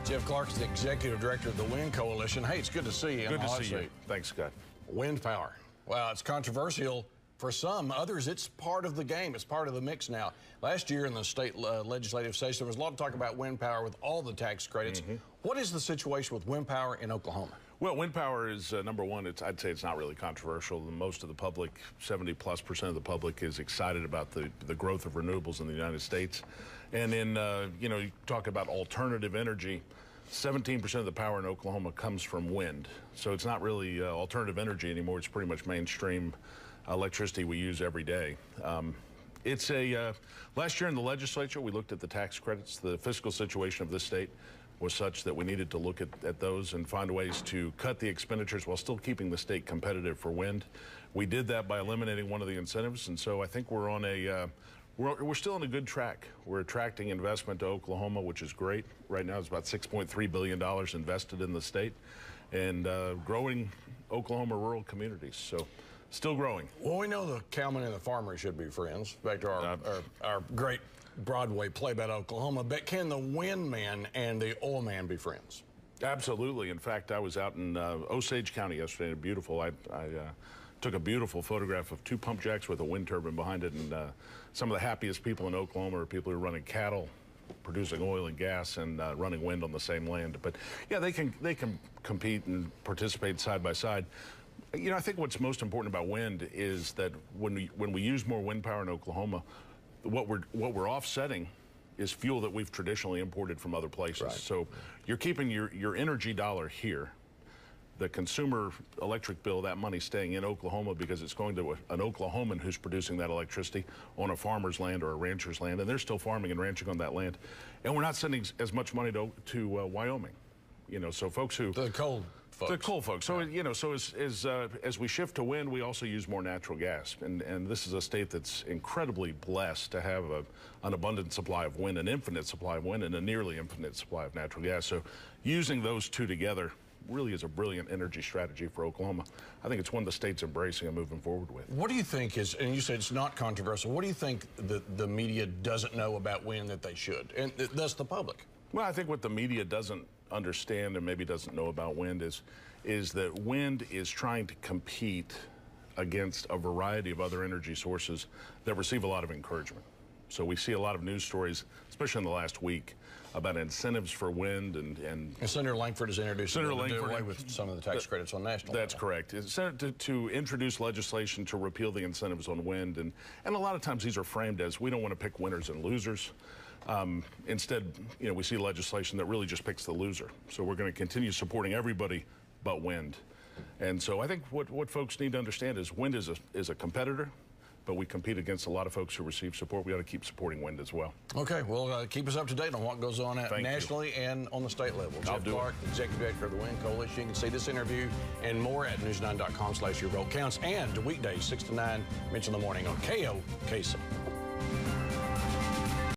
Jeff Clark is the executive director of the Wind Coalition. Hey, it's good to see you. Good to see you. Thanks, Scott. Wind power. Well, it's controversial for some. Others, it's part of the game. It's part of the mix now. Last year in the state legislative session, there was a lot of talk about wind power with all the tax credits. What is the situation with wind power in Oklahoma? Well, wind power is, number one, I'd say it's not really controversial. Most of the public, 70+% of the public, is excited about the growth of renewables in the United States. And in, you talk about alternative energy, 17% of the power in Oklahoma comes from wind. So it's not really alternative energy anymore. It's pretty much mainstream electricity we use every day. Last year in the legislature, we looked at the tax credits. The fiscal situation of this state was such that we needed to look at those and find ways to cut the expenditures while still keeping the state competitive for wind. We did that by eliminating one of the incentives, and so I think we're on we're still on a good track. We're attracting investment to Oklahoma, which is great. Right now, it's about $6.3 billion invested in the state, and growing Oklahoma rural communities. So, still growing. Well, we know the cowman and the farmer should be friends. Back to our great Broadway play about Oklahoma. But can the wind man and the oil man be friends? Absolutely. In fact, I was out in Osage County yesterday. Beautiful. I took a beautiful photograph of two pump jacks with a wind turbine behind it, and some of the happiest people in Oklahoma are people who are running cattle, producing oil and gas, and running wind on the same land. But yeah, they can compete and participate side by side. You know, I think what's most important about wind is that when we use more wind power in Oklahoma, what we're offsetting is fuel that we've traditionally imported from other places. Right. So you're keeping your energy dollar here. The consumer electric bill, that money staying in Oklahoma because it's going to an Oklahoman who's producing that electricity on a farmer's land or a rancher's land, and they're still farming and ranching on that land. And we're not sending as much money to Wyoming. You know, so folks who... The coal folks. The coal folks. So, you know, so as we shift to wind, we also use more natural gas. And this is a state that's incredibly blessed to have an abundant supply of wind, an infinite supply of wind, and a nearly infinite supply of natural gas. So using those two together really is a brilliant energy strategy for Oklahoma. I think it's one the state's embracing and moving forward with. What do you think is, and you said it's not controversial, what do you think the media doesn't know about wind that they should, and thus the public? Well, I think what the media doesn't understand and maybe doesn't know about wind is that wind is trying to compete against a variety of other energy sources that receive a lot of encouragement. So we see a lot of news stories, especially in the last week, about incentives for wind and Senator Langford has introduced to do away with some of the tax credits on national level. That's correct. It's to introduce legislation to repeal the incentives on wind, and a lot of times these are framed as we don't want to pick winners and losers. Instead, you know, we see legislation that really just picks the loser. So we're going to continue supporting everybody but wind. And so I think what folks need to understand is wind is a competitor, but we compete against a lot of folks who receive support. We ought to keep supporting wind as well. Okay, well, keep us up to date on what goes on nationally and on the state level. Jeff Clark, Executive Director of the Wind Coalition. You can see this interview and more at news9.com/YourVoteCounts, and weekdays 6 to 9, mention the morning on KOKC.